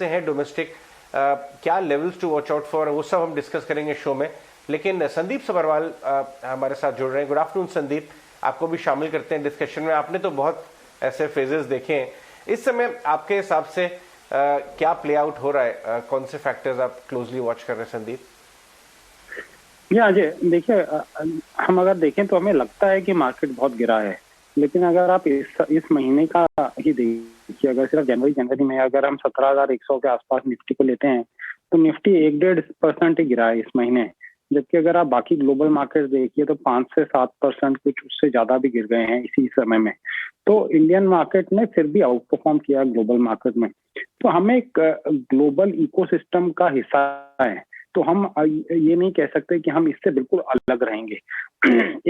से हैं डोमेस्टिक, क्या levels to watch out for, वो सब हम डिस्कस करेंगे शो में। लेकिन संदीप सबरवाल हमारे साथ जुड़ रहे हैं। गुड आफ्टरनून संदीप, आपको भी शामिल करते हैं डिस्कशन में। आपने तो बहुत ऐसे फेजेस देखे हैं, इस समय आपके हिसाब से क्या प्ले आउट हो रहा है, कौन से फैक्टर्स आप क्लोजली वॉच कर रहे हैं संदीप? ये अजय देखिए, हम अगर देखें तो हमें लगता है कि मार्केट बहुत गिरा है। लेकिन अगर आप इस महीने का ही देखिए, अगर सिर्फ जनवरी जनवरी में अगर हम 17,100 के आसपास निफ्टी को लेते हैं तो निफ्टी 1-1.5% ही गिरा है इस महीने। जबकि अगर आप बाकी ग्लोबल मार्केट देखिए तो 5 से 7% कुछ उससे ज्यादा भी गिर गए हैं इसी समय में। तो इंडियन मार्केट ने फिर भी आउट परफॉर्म किया ग्लोबल मार्केट में। तो हमें एक ग्लोबल इकोसिस्टम का हिस्सा है, तो हम ये नहीं कह सकते कि हम इससे बिल्कुल अलग रहेंगे।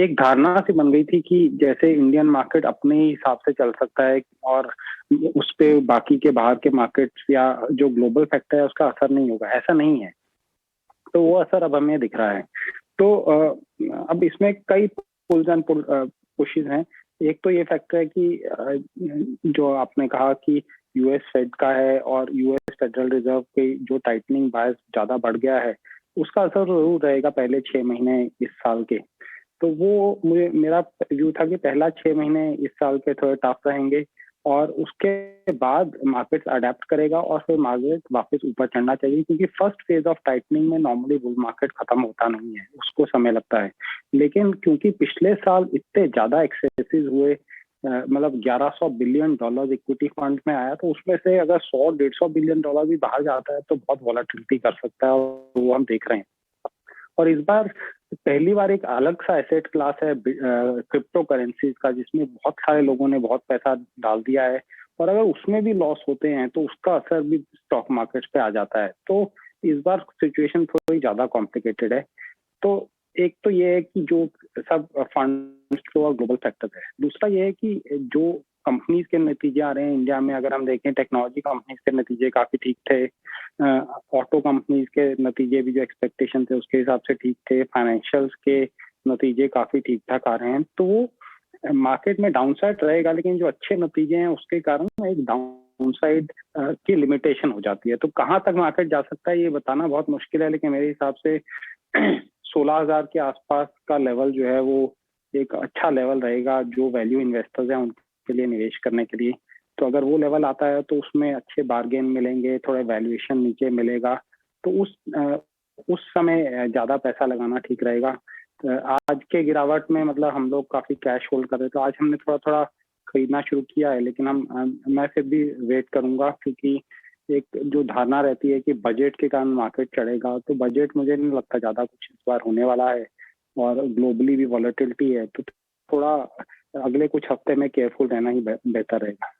एक धारणा सी बन गई थी कि जैसे इंडियन मार्केट अपने ही हिसाब से चल सकता है और उस पे बाकी के बाहर के मार्केट्स या जो ग्लोबल फैक्टर है उसका असर नहीं होगा, ऐसा नहीं है। तो वो असर अब हमें दिख रहा है। तो अब इसमें कई पुल्स एंड पुशेस हैं। एक तो ये फैक्टर है कि जो आपने कहा कि यूएस फेड का है और यूएस फेडरल रिजर्व के जो टाइटनिंग बायस ज्यादा बढ़ गया है, उसका असर जरूर रहेगा पहले 6 महीने इस साल के। तो वो मेरा व्यू था कि पहला 6 महीने इस साल के थोड़े टफ रहेंगे और उसके बाद मार्केट अडेप्ट करेगा और फिर मार्केट वापस ऊपर चढ़ना चाहिए, क्योंकि फर्स्ट फेज ऑफ टाइटनिंग में नॉर्मली बुल मार्केट खत्म होता नहीं है, उसको समय लगता है। लेकिन क्योंकि पिछले साल इतने ज्यादा एक्सेसिव हुए, मतलब $1100 बिलियन इक्विटी फंड में आया, तो उसमें से अगर 100-150 बिलियन भी बाहर जाता है तो बहुत वॉलेटिलिटी कर सकता है, और वो हम देख रहे हैं। और इस बार पहली बार एक अलग सा एसेट क्लास है क्रिप्टो करेंसीज का, जिसमें बहुत सारे लोगों ने बहुत पैसा डाल दिया है, और अगर उसमें भी लॉस होते हैं तो उसका असर भी स्टॉक मार्केट पे आ जाता है। तो इस बार सिचुएशन थोड़ी ज्यादा कॉम्प्लिकेटेड है। तो एक तो ये है कि जो सब फंड फ्लो और ग्लोबल फैक्टर है। दूसरा ये है कि जो कंपनीज के नतीजे आ रहे हैं इंडिया में, अगर हम देखें टेक्नोलॉजी कंपनीज के नतीजे काफी ठीक थे, ऑटो कंपनीज के नतीजे भी जो एक्सपेक्टेशन थे उसके हिसाब से ठीक थे, फाइनेंशियल्स के नतीजे काफी ठीक ठाक आ रहे हैं। तो वो मार्केट में डाउनसाइड रहेगा, लेकिन जो अच्छे नतीजे हैं उसके कारण एक डाउनसाइड की लिमिटेशन हो जाती है। तो कहाँ तक मार्केट जा सकता है ये बताना बहुत मुश्किल है, लेकिन मेरे हिसाब से 16,000 के आसपास का लेवल जो है वो एक अच्छा लेवल रहेगा जो वैल्यू इन्वेस्टर्स हैं उनके लिए निवेश करने के लिए। तो अगर वो लेवल आता है तो उसमें अच्छे बार्गेन मिलेंगे, थोड़ा वैल्यूएशन नीचे मिलेगा, तो उस समय ज्यादा पैसा लगाना ठीक रहेगा। आज के गिरावट में मतलब हम लोग काफी कैश होल्ड कर रहे थे, तो आज हमने थोड़ा थोड़ा खरीदना शुरू किया है। लेकिन मैं फिर भी वेट करूंगा, क्योंकि एक जो धारणा रहती है कि बजट के कारण मार्केट चढ़ेगा, तो बजट मुझे नहीं लगता ज्यादा कुछ इस बार होने वाला है, और ग्लोबली भी वॉलेटिलिटी है, तो थोड़ा अगले कुछ हफ्ते में केयरफुल रहना ही बेहतर रहेगा।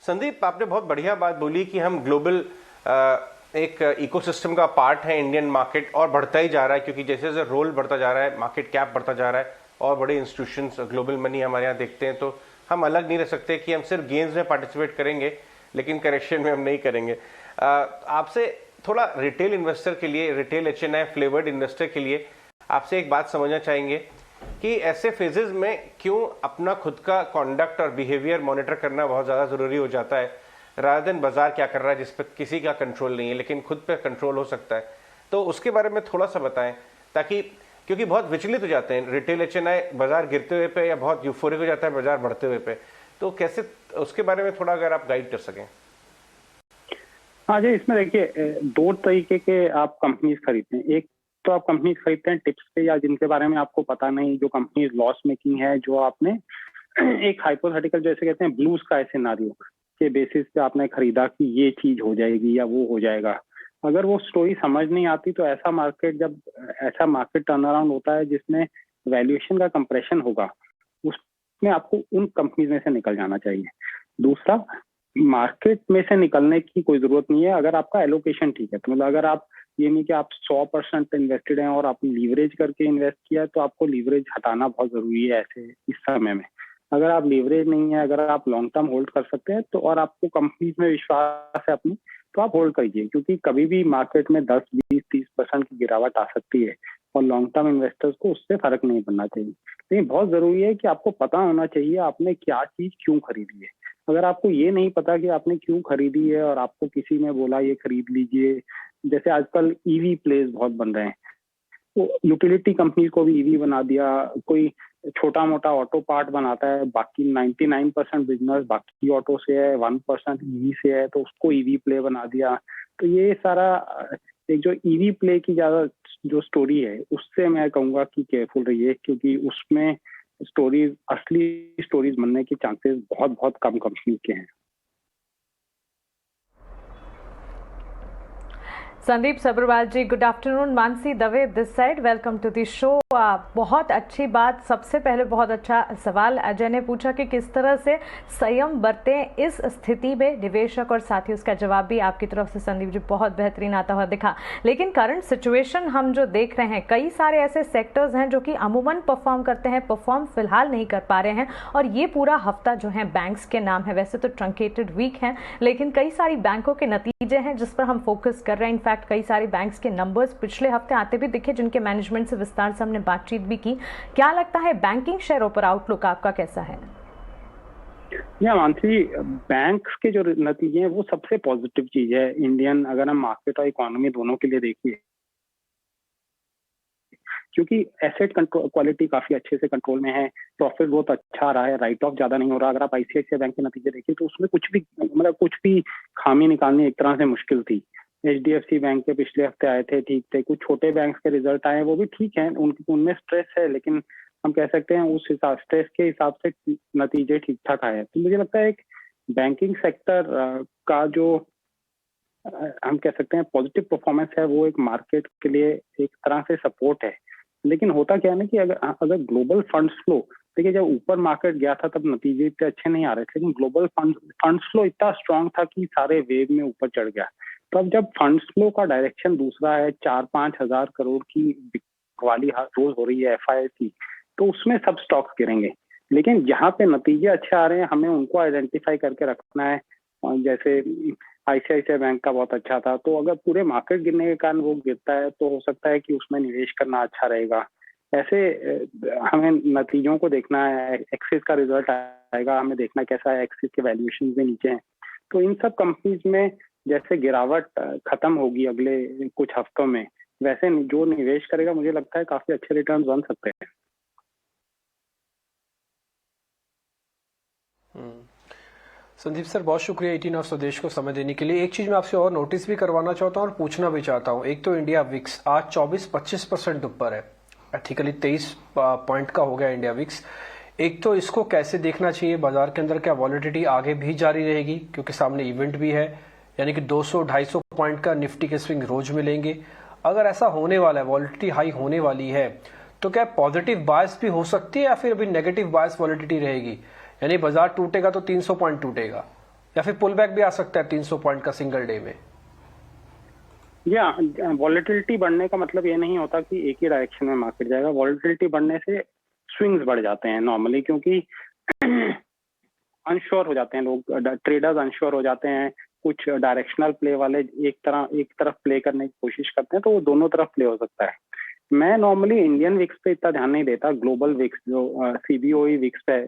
संदीप, आपने बहुत बढ़िया बात बोली कि हम ग्लोबल एक इकोसिस्टम का पार्ट है इंडियन मार्केट, और बढ़ता ही जा रहा है, क्योंकि जैसे जैसे रोल बढ़ता जा रहा है, मार्केट कैप बढ़ता जा रहा है, और बड़े इंस्टीट्यूशंस ग्लोबल मनी हमारे यहाँ देखते हैं, तो हम अलग नहीं रह सकते कि हम सिर्फ गेन्स में पार्टिसिपेट करेंगे लेकिन करेक्शन में हम नहीं करेंगे। आपसे थोड़ा रिटेल इन्वेस्टर के लिए, रिटेल HNI फ्लेवर्ड इन्वेस्टर के लिए आपसे एक बात समझना चाहेंगे कि ऐसे फेजेस में क्यों अपना खुद का कॉन्डक्ट और बिहेवियर मॉनिटर करना बहुत ज़्यादा ज़रूरी हो जाता है, रादर देन बाजार क्या कर रहा है जिस पर किसी का कंट्रोल नहीं है, लेकिन खुद पे कंट्रोल हो सकता है। तो उसके बारे में थोड़ा सा बताएं, ताकि क्योंकि बहुत विचलित हो जाते हैं रिटेल HNI बाजार गिरते हुए पे, या बहुत यूफोरिक हो जाता है बाजार बढ़ते हुए पे, तो कैसे उसके बारे में थोड़ा अगर आप गाइड कर सकें। हाँ जी, इसमें देखिए दो तरीके के आप कंपनीज खरीदते हैं। एक तो आप कंपनीज खरीदते हैं टिप्स पे, या जिनके बारे में आपको पता नहीं, जो कंपनीज लॉस मेकिंग है, जो आपने एक हाइपोथेटिकल जैसे कहते हैं ब्लू स्काई सिनारियो के बेसिस पे आपने खरीदा कि ये चीज हो जाएगी या वो हो जाएगा। अगर वो स्टोरी समझ नहीं आती तो ऐसा मार्केट टर्न अराउंड होता है जिसमें वैल्यूएशन का कंप्रेशन होगा, उसमें आपको उन कंपनीज में से निकल जाना चाहिए। दूसरा, मार्केट में से निकलने की कोई जरूरत नहीं है अगर आपका एलोकेशन ठीक है। तो मतलब अगर आप, ये नहीं कि आप 100% इन्वेस्टेड हैं और आपने लीवरेज करके इन्वेस्ट किया, तो आपको लीवरेज हटाना बहुत जरूरी है ऐसे इस समय में। अगर आप लीवरेज नहीं है, अगर आप लॉन्ग टर्म होल्ड कर सकते हैं तो, और आपको कंपनीज में विश्वास है अपनी, तो आप होल्ड करिए, क्योंकि कभी भी मार्केट में 10, 20, 30% की गिरावट आ सकती है। और लॉन्ग टर्म इन्वेस्टर्स को उससे फर्क नहीं पड़ना चाहिए। लेकिन बहुत जरूरी है कि आपको पता होना चाहिए आपने क्या चीज क्यों खरीदी है। अगर आपको ये नहीं पता कि आपने क्यों खरीदी है और आपको किसी ने बोला ये खरीद लीजिए, जैसे आजकल ईवी प्लेस बहुत बन रहे हैं, तो यूटिलिटी कंपनी को भी ईवी बना दिया। कोई छोटा मोटा ऑटो पार्ट बनाता है, बाकी 99% बिजनेस बाकी ऑटो से है, 1% ईवी से है, तो उसको ईवी प्ले बना दिया। तो ये सारा एक जो ईवी प्ले की ज्यादा जो स्टोरी है, उससे मैं कहूंगा कि केयरफुल रहिए, क्योंकि उसमें स्टोरीज, असली स्टोरीज बनने के चांसेस बहुत बहुत कम कंपनी के हैं। Sandeep Sabharwal ji, good afternoon. Mansi Dave this side, welcome to the show. बहुत अच्छी बात, सबसे पहले बहुत अच्छा सवाल अजय ने पूछा कि किस तरह से संयम बरतें इस स्थिति में निवेशक, और साथ ही उसका जवाब भी आपकी तरफ से संदीप जी बहुत बेहतरीन आता हुआ दिखा। लेकिन करंट सिचुएशन हम जो देख रहे हैं, कई सारे ऐसे सेक्टर्स हैं जो कि अमूमन परफॉर्म करते हैं, परफॉर्म फिलहाल नहीं कर पा रहे हैं, और ये पूरा हफ्ता जो है बैंक्स के नाम है। वैसे तो ट्रंकेटेड वीक है, लेकिन कई सारी बैंकों के नतीजे हैं जिस पर हम फोकस कर रहे हैं। इनफैक्ट कई सारे बैंक्स के नंबर्स पिछले हफ्ते आते भी दिखे, जिनके मैनेजमेंट से विस्तार से हमने बातचीत भी की। क्या लगता है बैंकिंग शेयरों पर आउटलुक आपका कैसा है? या मानसी, बैंक्स के जो नतीजे हैं वो सबसे पॉजिटिव चीज है इंडियन, अगर हम मार्केट और इकोनॉमी दोनों के लिए देखिए, क्योंकि एसेट कंट्रोल क्वालिटी काफी अच्छे से कंट्रोल में है, प्रॉफिट ग्रोथ अच्छा आ रहा है, राइट ऑफ ज्यादा नहीं हो रहा। अगर आप आईसीआईसीआई बैंक के नतीजे देखिए तो उसमें कुछ भी खामी निकालनी एक तरह से मुश्किल थी। एचडीएफसी बैंक के पिछले हफ्ते आए थे, ठीक थे। कुछ छोटे बैंक के रिजल्ट आए, वो भी ठीक है, उनमें स्ट्रेस है, लेकिन हम कह सकते हैं उस हिसाब स्ट्रेस के हिसाब से नतीजे ठीक ठाक आए। तो मुझे लगता है एक बैंकिंग सेक्टर का जो हम कह सकते हैं पॉजिटिव परफॉर्मेंस है, वो एक मार्केट के लिए एक तरह से सपोर्ट है। लेकिन होता क्या है ना कि अगर ग्लोबल फंड्स फ्लो, देखिए जब ऊपर मार्केट गया था तब नतीजे इतने अच्छे नहीं आ रहे थे, लेकिन ग्लोबल फंड्स फ्लो इतना स्ट्रांग था कि सारे वेव में ऊपर चढ़ गया। तो अब जब फंड्स फ्लो का डायरेक्शन दूसरा है, 4-5 हजार करोड़ की बिकवाली रोज हो रही है एफआई की, तो उसमें सब स्टॉक्स गिरेंगे। लेकिन जहाँ पे नतीजे अच्छे आ रहे हैं, हमें उनको आइडेंटिफाई करके रखना है। जैसे आईसीआईसीआई बैंक का बहुत अच्छा था, तो अगर पूरे मार्केट गिरने के कारण वो गिरता है तो हो सकता है कि उसमें निवेश करना अच्छा रहेगा। ऐसे हमें नतीजों को देखना है। एक्सिस का रिजल्ट आएगा, हमें देखना कैसा है, एक्सिस के वैल्यूएशन भी नीचे हैं। तो इन सब कंपनीज में जैसे गिरावट खत्म होगी अगले कुछ हफ्तों में, वैसे जो निवेश करेगा मुझे लगता है काफी अच्छे रिटर्न बन सकते हैं। संदीप सर, बहुत शुक्रिया 18 ऑफ स्वदेश को समय देने के लिए। एक चीज मैं आपसे और नोटिस भी करवाना चाहता हूं और पूछना भी चाहता हूं। एक तो इंडिया विक्स आज 24-25% ऊपर है, प्रैक्टिकली 23 पॉइंट का हो गया इंडिया विक्स। एक तो इसको कैसे देखना चाहिए बाजार के अंदर, क्या वॉलिडिटी आगे भी जारी रहेगी क्योंकि सामने इवेंट भी है, यानी कि 200-250 पॉइंट का निफ्टी के स्विंग रोज मिलेंगे? अगर ऐसा होने वाला है, वॉलिडिटी हाई होने वाली है, तो क्या पॉजिटिव बायस भी हो सकती है या फिर अभी नेगेटिव बायस वॉलिडिटी रहेगी? यानी बाजार टूटेगा तो 300 पॉइंट टूटेगा, या फिर पुल बैक भी आ सकता है 300 पॉइंट का सिंगल डे में? या वॉलेटिलिटी बढ़ने का मतलब ये नहीं होता कि एक ही डायरेक्शन में मार्केट जाएगा। वॉलेटिलिटी बढ़ने से स्विंग्स बढ़ जाते हैं नॉर्मली, क्योंकि अनश्योर हो जाते हैं लोग, ट्रेडर्स अनश्योर हो जाते हैं। कुछ डायरेक्शनल प्ले वाले एक तरफ प्ले करने की कोशिश करते हैं, तो वो दोनों तरफ प्ले हो सकता है। मैं नॉर्मली इंडियन विक्स पे इतना ध्यान नहीं देता, ग्लोबल विक्स जो सीबीओई विक्स है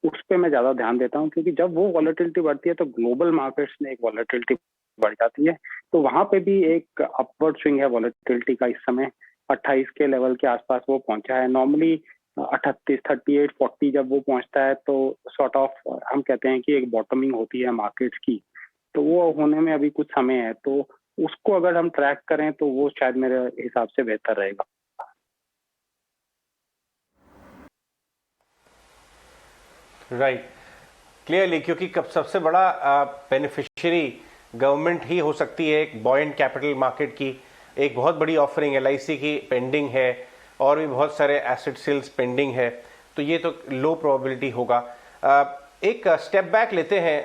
उस पे मैं ज्यादा ध्यान देता हूँ, क्योंकि जब वो वॉलेटिलिटी बढ़ती है तो ग्लोबल मार्केट्स में एक वॉलेटिलिटी बढ़ जाती है। तो वहां पे भी एक अपवर्ड स्विंग है वॉलेटिलिटी का। इस समय 28 के लेवल के आसपास वो पहुंचा है। नॉर्मली 38, 38, 40 जब वो पहुंचता है तो सॉर्ट ऑफ हम कहते हैं कि एक बॉटमिंग होती है मार्केट्स की। तो वो होने में अभी कुछ समय है, तो उसको अगर हम ट्रैक करें तो वो शायद मेरे हिसाब से बेहतर रहेगा। राइट, क्लियरली, क्योंकि सबसे बड़ा बेनिफिशियरी गवर्नमेंट ही हो सकती है। एक बॉयंट कैपिटल मार्केट की एक बहुत बड़ी ऑफरिंग एलआईसी की पेंडिंग है, और भी बहुत सारे एसेट सेल्स पेंडिंग है, तो ये तो लो प्रोबेबिलिटी होगा। एक स्टेप बैक लेते हैं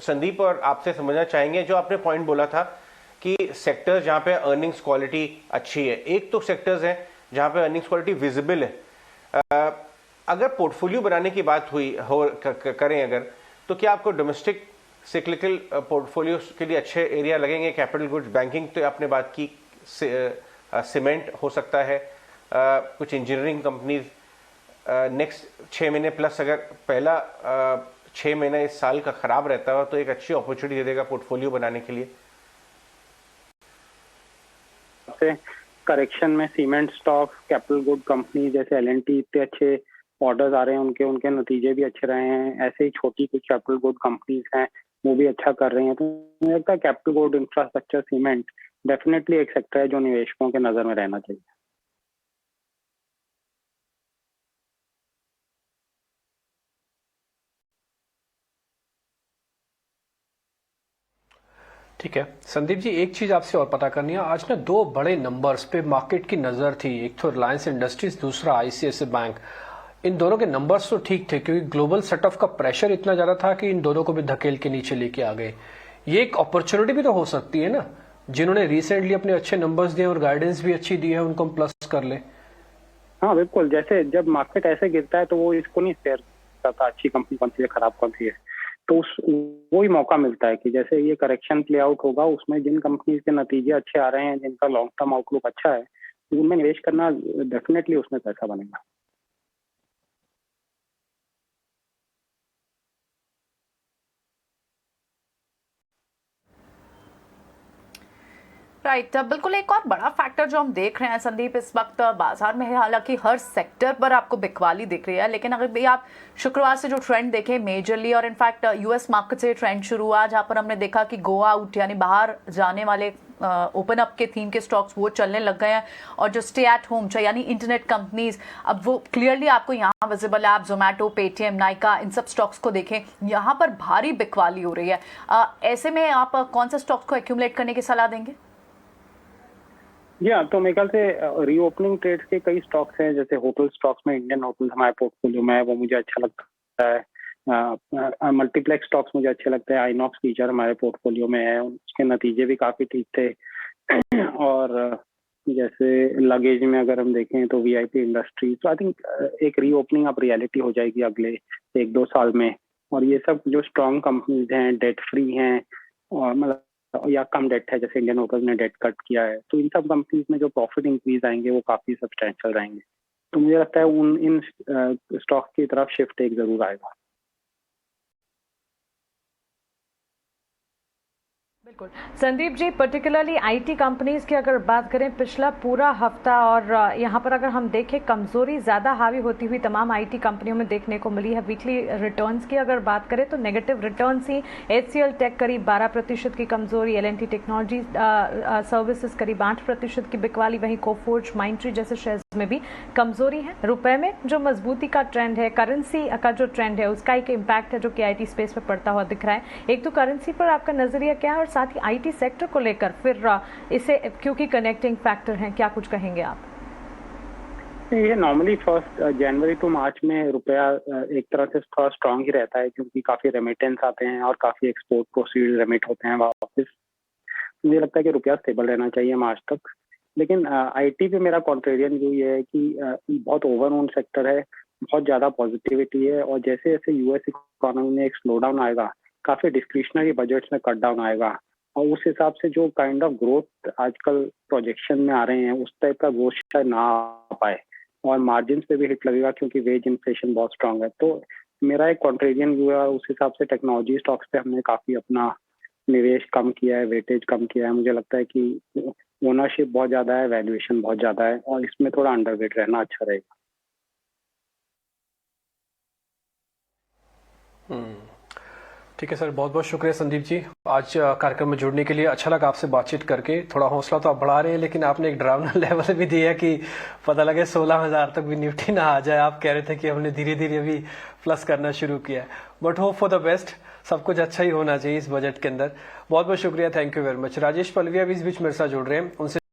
संदीप, और आपसे समझना चाहेंगे जो आपने पॉइंट बोला था कि सेक्टर्स जहाँ पे अर्निंग्स क्वालिटी अच्छी है। एक तो सेक्टर्स हैं जहाँ पे अर्निंग्स क्वालिटी विजिबल है। अगर पोर्टफोलियो बनाने की बात करें अगर, तो क्या आपको डोमेस्टिक सिक्लिकल पोर्टफोलियो के लिए अच्छे एरिया लगेंगे? कैपिटल गुड्स, बैंकिंग तो आपने बात की, सीमेंट हो सकता है, कुछ इंजीनियरिंग कंपनीज नेक्स्ट 6 महीने प्लस, अगर पहला 6 महीना इस साल का खराब रहता है तो एक अच्छी अपॉर्चुनिटी दे देगा पोर्टफोलियो बनाने के लिए। करेक्शन में cement stock, capital good company जैसे एल&टी, इतने अच्छे ऑर्डर्स आ रहे हैं, उनके नतीजे भी अच्छे रहे हैं। ऐसे ही छोटी कुछ कैपिटल गुड कंपनीज हैं, वो भी अच्छा कर रही हैं। तो मुझे लगता है capital good, infrastructure, cement definitely एक सेक्टर है जो निवेशकों के नजर में रहना चाहिए। ठीक है संदीप जी, एक चीज आपसे और पता करनी है। आज ना दो बड़े नंबर्स पे मार्केट की नजर थी, एक तो रिलायंस इंडस्ट्रीज, दूसरा आईसीआईसीआई बैंक। इन दोनों के नंबर्स तो ठीक थे क्योंकि ग्लोबल सेट ऑफ का प्रेशर इतना ज्यादा था कि इन दोनों को भी धकेल के नीचे लेके आ गए। ये एक अपॉर्चुनिटी भी तो हो सकती है ना, जिन्होंने रिसेंटली अपने अच्छे नंबर्स दिए और गाइडेंस भी अच्छी दी है, उनको हम प्लस कर ले। हाँ बिल्कुल, जैसे जब मार्केट ऐसे गिरता है तो वो इसको नहीं शेयर करता अच्छी कंपनी कौन सी है, खराब कौन सी है। तो वो ही मौका मिलता है कि जैसे ये करेक्शन प्ले आउट होगा, उसमें जिन कंपनीज के नतीजे अच्छे आ रहे हैं, जिनका लॉन्ग टर्म आउटलुक अच्छा है, उनमें निवेश करना डेफिनेटली उसमें पैसा बनेगा। राइट बिल्कुल। एक और बड़ा फैक्टर जो हम देख रहे हैं संदीप इस वक्त बाजार में है, हालांकि हर सेक्टर पर आपको बिकवाली दिख रही है, लेकिन अगर भी आप शुक्रवार से जो ट्रेंड देखें मेजरली, और इनफैक्ट यूएस मार्केट से ट्रेंड शुरू हुआ जहां पर हमने देखा कि गो आउट यानी बाहर जाने वाले ओपन अप के थीम के स्टॉक्स वो चलने लग गए हैं, और जो स्टे एट होम चाहिए यानी इंटरनेट कंपनीज, अब वो क्लियरली आपको यहाँ विजिबल है। आप जोमेटो, पेटीएम, नाइका, इन सब स्टॉक्स को देखें, यहाँ पर भारी बिकवाली हो रही है। ऐसे में आप कौन सा स्टॉक्स को एक्यूमुलेट करने की सलाह देंगे? तो मेरे ख्याल से रीओपनिंग ट्रेड्स के कई स्टॉक्स हैं, जैसे होटल स्टॉक्स में इंडियन होटल हमारे पोर्टफोलियो में है, वो मुझे अच्छा लगता है। मल्टीप्लेक्स स्टॉक्स मुझे अच्छे लगते हैं। आइनॉक्स फीचर हमारे पोर्टफोलियो में है, उसके नतीजे भी काफी ठीक थे। और जैसे लगेज में अगर हम देखें तो वीआईपी इंडस्ट्रीज, तो आई थिंक एक रीओपनिंग अब रियलिटी हो जाएगी अगले 1-2 साल में। और ये सब जो स्ट्रॉन्ग कंपनीज हैं, डेट फ्री हैं, और मतलब या कम डेट है, जैसे इंडियन होटल ने डेट कट किया है, तो इन सब कंपनीज में जो प्रॉफिट इंक्रीज आएंगे वो काफी सब्सटेंशियल रहेंगे। तो मुझे लगता है इन स्टॉक की तरफ शिफ्ट एक जरूर आएगा। बिल्कुल Sandeep ji, particularly IT companies की अगर बात करें, पिछला पूरा हफ्ता और यहाँ पर अगर हम देखें कमजोरी ज्यादा हावी होती हुई तमाम आईटी कंपनियों में देखने को मिली है। वीकली रिटर्न्स की अगर बात करें तो नेगेटिव रिटर्न्स ही। एचसीएल टेक करीब 12% की कमजोरी, एल&टी टेक्नोलॉजी सर्विसेज करीब 8% की बिकवाली, वहीं कोफोर्ज, माइंडट्री जैसे शेयर्स में भी कमजोरी है। रुपए में जो मजबूती का ट्रेंड है, करेंसी का जो ट्रेंड है, उसका एक इम्पैक्ट है जो कि आईटी स्पेस पर पड़ता हुआ दिख रहा है। एक तो करेंसी पर आपका नजरिया क्या है, और साथ ही आईटी सेक्टर को लेकर फिर इसे क्योंकि कनेक्टिंग फैक्टर हैं, क्या कुछ कहेंगे आप? ये नॉर्मली 1 जनवरी टू मार्च में रुपया एक तरह से थोड़ा स्ट्रांग ही रहता है, क्योंकि काफी रेमिटेंस आते हैं और काफी एक्सपोर्ट प्रोसीड रेमिट होते हैं वापस। मुझे लगता है कि रुपया स्टेबल रहना चाहिए मार्च तक। लेकिन आईटी पे मेरा कॉन्ट्रेरियन व्यू ये है कि बहुत ओवरऑन सेक्टर है, बहुत ज्यादा पॉजिटिविटी है, और जैसे जैसे यूएस इकोनॉमी में एक स्लो डाउन आएगा, काफी डिस्क्रिशनरी बजट्स में कट डाउन आएगा, और उस हिसाब से जो काइंड ऑफ ग्रोथ आजकल प्रोजेक्शन में आ रहे हैं उस टाइप का ग्रोथ शायद ना आ पाए, और मार्जिन पे भी हिट लगेगा क्योंकि वेज इन्फ्लेशन बहुत स्ट्रांग है। तो मेरा एक कॉन्ट्रेरियन व्यू है, उस हिसाब से टेक्नोलॉजी स्टॉक्स पे हमने काफी अपना निवेश कम किया है, वेटेज कम किया है। मुझे लगता है कि ओनरशिप बहुत ज्यादा है, वैल्यूएशन बहुत ज्यादा है, और इसमें थोड़ा अंडरवेट रहना अच्छा रहेगा। ठीक है सर, बहुत बहुत शुक्रिया संदीप जी आज कार्यक्रम में जुड़ने के लिए। अच्छा लगा आपसे बातचीत करके। थोड़ा हौसला तो आप बढ़ा रहे हैं, लेकिन आपने एक डरावना लेवल भी दिया कि पता लगे 16,000 तक भी निफ्टी ना आ जाए। आप कह रहे थे कि हमने धीरे धीरे अभी प्लस करना शुरू किया है, but hope for the best. सब कुछ अच्छा ही होना चाहिए इस बजट के अंदर। बहुत बहुत शुक्रिया, thank you very much. Rajesh Palviya भी इस बीच मेरे साथ जुड़ रहे हैं, उनसे